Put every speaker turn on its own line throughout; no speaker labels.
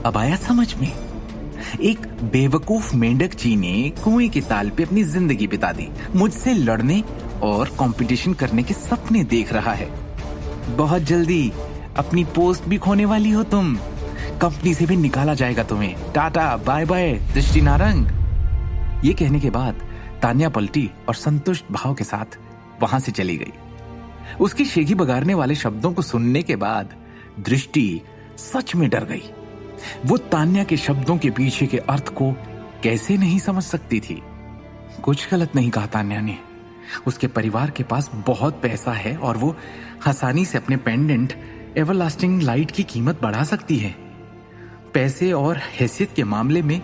अब आया समझ में। एक बेवकूफ मेंढक जी ने कुएं के ताल पे अपनी जिंदगी बिता दी, मुझसे लड़ने और कंपटीशन करने के सपने देख रहा है। बहुत जल्दी अपनी पोस्ट भी खोने वाली हो तुम, कंपनी से भी निकाला जाएगा तुम्हें। टाटा बाय बाय दृष्टि नारंग। ये कहने के बाद तान्या पलटी और संतुष्ट भाव के साथ वहां से चली गई। उसकी शेखी बगाड़ने वाले शब्दों को सुनने के बाद दृष्टि सच में डर गई। वो तान्या के शब्दों के पीछे के अर्थ को कैसे नहीं समझ सकती थी। कुछ गलत नहीं कहा तान्या ने। उसके परिवार के पास बहुत पैसा है और वो आसानी से अपने पेंडेंट एवरलास्टिंग लाइट की कीमत बढ़ा सकती है। पैसे और हैसियत के मामले में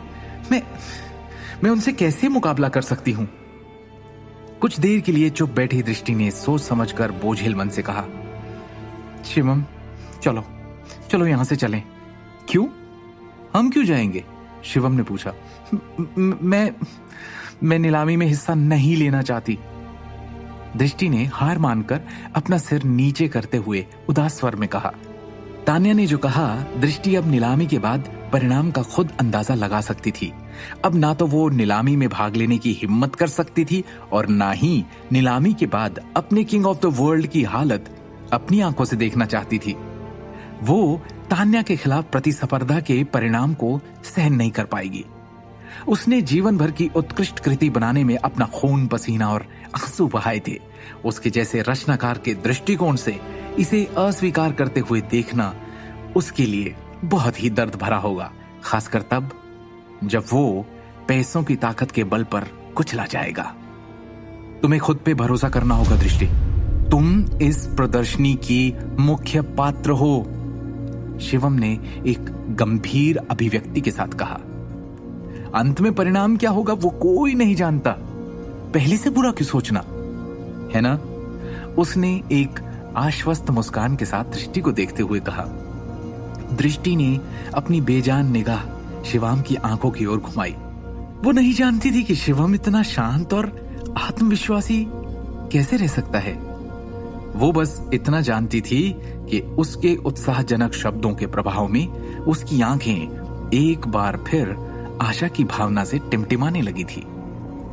मैं उनसे कैसे मुकाबला कर सकती हूं? कुछ देर के लिए चुप बैठी दृष्टि ने सोच समझकर बोझिल मन से कहा, शिवम चलो चलो यहां से चलें। क्यों? हम क्यों जाएंगे? शिवम ने पूछा। मैं नीलामी में हिस्सा नहीं लेना चाहती। दृष्टि ने हार मानकर अपना सिर नीचे करते हुए उदास स्वर में कहा। तान्या ने जो कहा, दृष्टि अब नीलामी के बाद परिणाम का खुद अंदाजा लगा सकती थी। अब ना तो वो नीलामी में भाग लेने की हिम्मत कर सकती थी और ना ही नीलामी के बाद अपने किंग ऑफ द वर्ल्ड की हालत अपनी आंखों से देखना चाहती थी। वो तान्या के खिलाफ प्रतिस्पर्धा के परिणाम को सहन नहीं कर पाएगी। उसने जीवन भर की उत्कृष्ट कृति बनाने में अपना खून पसीना और आंसू बहाए थे। उसके जैसे रचनाकार के दृष्टिकोण से इसे अस्वीकार करते हुए देखना उसके लिए बहुत ही दर्द भरा होगा, खासकर तब जब वो पैसों की ताकत के बल पर कुचला जाएगा। तुम्हें खुद पे भरोसा करना होगा दृष्टि। तुम इस प्रदर्शनी की मुख्य पात्र हो, शिवम ने एक गंभीर अभिव्यक्ति के साथ कहा। अंत में परिणाम क्या होगा वो कोई नहीं जानता, पहले से बुरा क्यों सोचना, है ना? उसने एक आश्वस्त मुस्कान के साथ दृष्टि को देखते हुए कहा। दृष्टि ने अपनी बेजान निगाह शिवम की आंखों की ओर घुमाई। वो नहीं जानती थी कि शिवम इतना शांत और आत्मविश्वासी कैसे रह सकता है। वो बस इतना जानती थी कि उसके उत्साहजनक शब्दों के प्रभाव में उसकी आंखें एक बार फिर आशा की भावना से टिमटिमाने लगी थी।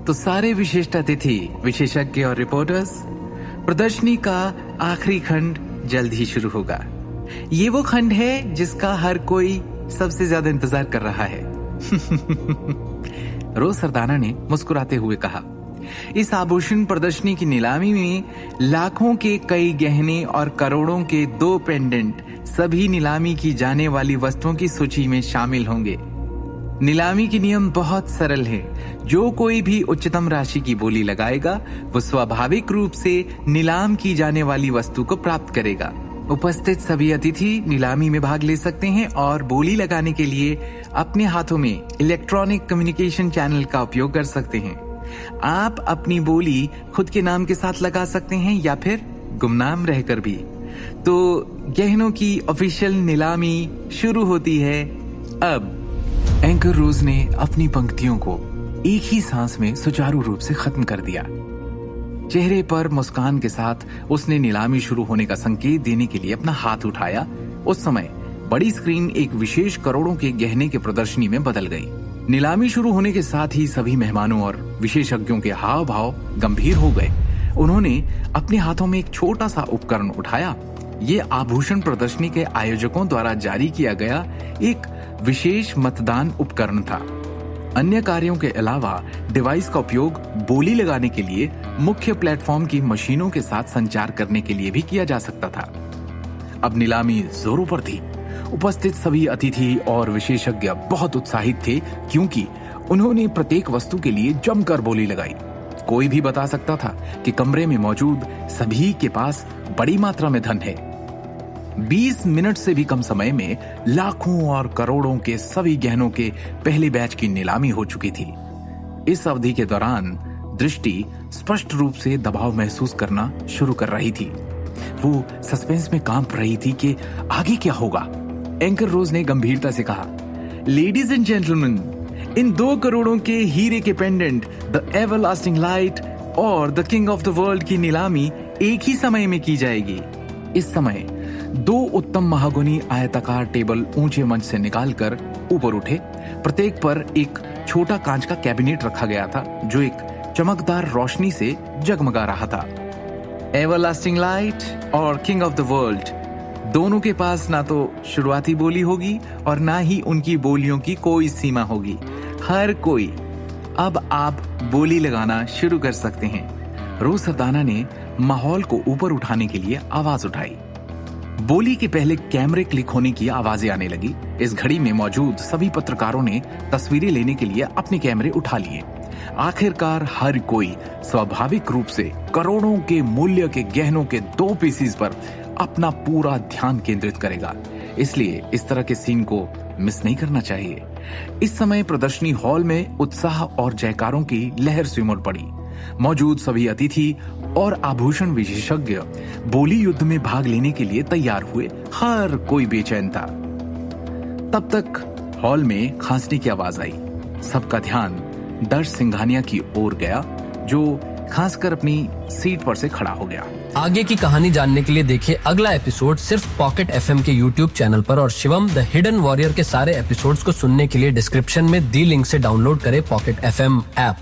तो सारे विशिष्ट अतिथि, विशेषज्ञ और रिपोर्टर्स, प्रदर्शनी का आखिरी खंड जल्द ही शुरू होगा। ये वो खंड है जिसका हर कोई सबसे ज्यादा इंतजार कर रहा है। रोज सरदाना ने मुस्कुराते हुए कहा। इस आभूषण प्रदर्शनी की नीलामी में लाखों के कई गहने और करोड़ों के 2 पेंडेंट सभी नीलामी की जाने वाली वस्तुओं की सूची में शामिल होंगे। नीलामी के नियम बहुत सरल है। जो कोई भी उच्चतम राशि की बोली लगाएगा वो स्वाभाविक रूप से नीलाम की जाने वाली वस्तु को प्राप्त करेगा। उपस्थित सभी अतिथि नीलामी में भाग ले सकते हैं और बोली लगाने के लिए अपने हाथों में इलेक्ट्रॉनिक कम्युनिकेशन चैनल का उपयोग कर सकते हैं। आप अपनी बोली खुद के नाम के साथ लगा सकते हैं या फिर गुमनाम रहकर भी। तो गहनों की ऑफिशियल नीलामी शुरू होती है अब। एंकर रोज ने अपनी पंक्तियों को एक ही सांस में सुचारू रूप से खत्म कर दिया। चेहरे पर मुस्कान के साथ उसने नीलामी शुरू होने का संकेत देने के लिए अपना हाथ उठाया। उस समय बड़ी स्क्रीन एक विशेष करोड़ों के गहने के प्रदर्शनी में बदल गई। नीलामी शुरू होने के साथ ही सभी मेहमानों और विशेषज्ञों के हाव भाव गंभीर हो गए। उन्होंने अपने हाथों में एक छोटा सा उपकरण उठाया। ये आभूषण प्रदर्शनी के आयोजकों द्वारा जारी किया गया एक विशेष मतदान उपकरण था। अन्य कार्यों के अलावा डिवाइस का उपयोग बोली लगाने के लिए मुख्य प्लेटफॉर्म की मशीनों के साथ संचार करने के लिए भी किया जा सकता था। अब नीलामी जोरों पर थी। उपस्थित सभी अतिथि और विशेषज्ञ बहुत उत्साहित थे क्योंकि उन्होंने प्रत्येक वस्तु के लिए जमकर बोली लगाई। कोई भी बता सकता था कि कमरे में मौजूद सभी के पास बड़ी मात्रा में धन है। 20 मिनट से भी कम समय में लाखों और करोड़ों के सभी गहनों के पहले बैच की नीलामी हो चुकी थी। इस अवधि के दौरान दृष्टि स्पष्ट रूप से दबाव महसूस करना शुरू कर रही थी। वो सस्पेंस में कांप रही थी कि आगे क्या होगा। एंकर रोज ने गंभीरता से कहा, लेडीज एंड जेंटलमैन, इन 2 करोड़ों के हीरे के पेंडेंट, द एवरलास्टिंग लाइट और the king of the world की नीलामी एक ही समय में की जाएगी। इस समय 2 उत्तम महागुनी आयताकार टेबल ऊंचे मंच से निकालकर ऊपर उठे। प्रत्येक पर एक छोटा कांच का कैबिनेट रखा गया था जो एक चमकदार रोशनी से जगमगा रहा था। एवरलास्टिंग लाइट और किंग ऑफ द वर्ल्ड, दोनों के पास ना तो शुरुआती बोली होगी और ना ही उनकी बोलियों की कोई सीमा होगी। हर कोई अब आप बोली लगाना शुरू कर सकते हैं। रोज सरदाना ने माहौल को ऊपर उठाने के लिए आवाज उठाई। बोली के पहले कैमरे क्लिक होने की आवाजें आने लगी। इस घड़ी में मौजूद सभी पत्रकारों ने तस्वीरें लेने के लिए अपने कैमरे उठा लिए। आखिरकार हर कोई स्वाभाविक रूप से करोड़ों के मूल्य के गहनों के 2 पीसीज पर अपना पूरा ध्यान केंद्रित करेगा। इसलिए इस तरह के सीन को मिस नहीं करना चाहिए। इस समय प्रदर्शनी हॉल में उत्साह और जयकारों की लहर से उमड़ पड़ी। मौजूद सभी अतिथि और आभूषण विशेषज्ञ बोली युद्ध में भाग लेने के लिए तैयार हुए। हर कोई बेचैन था। तब तक हॉल में खांसने की आवाज आई। सबका ध्यान दर्श सिंघानिया की ओर गया, जो खांसकर अपनी सीट पर से खड़ा हो गया।
आगे की कहानी जानने के लिए देखिए अगला एपिसोड सिर्फ पॉकेट एफएम के यूट्यूब चैनल पर, और शिवम द हिडन वॉरियर के सारे एपिसोड्स को सुनने के लिए डिस्क्रिप्शन में दी लिंक से डाउनलोड करें पॉकेट एफएम ऐप।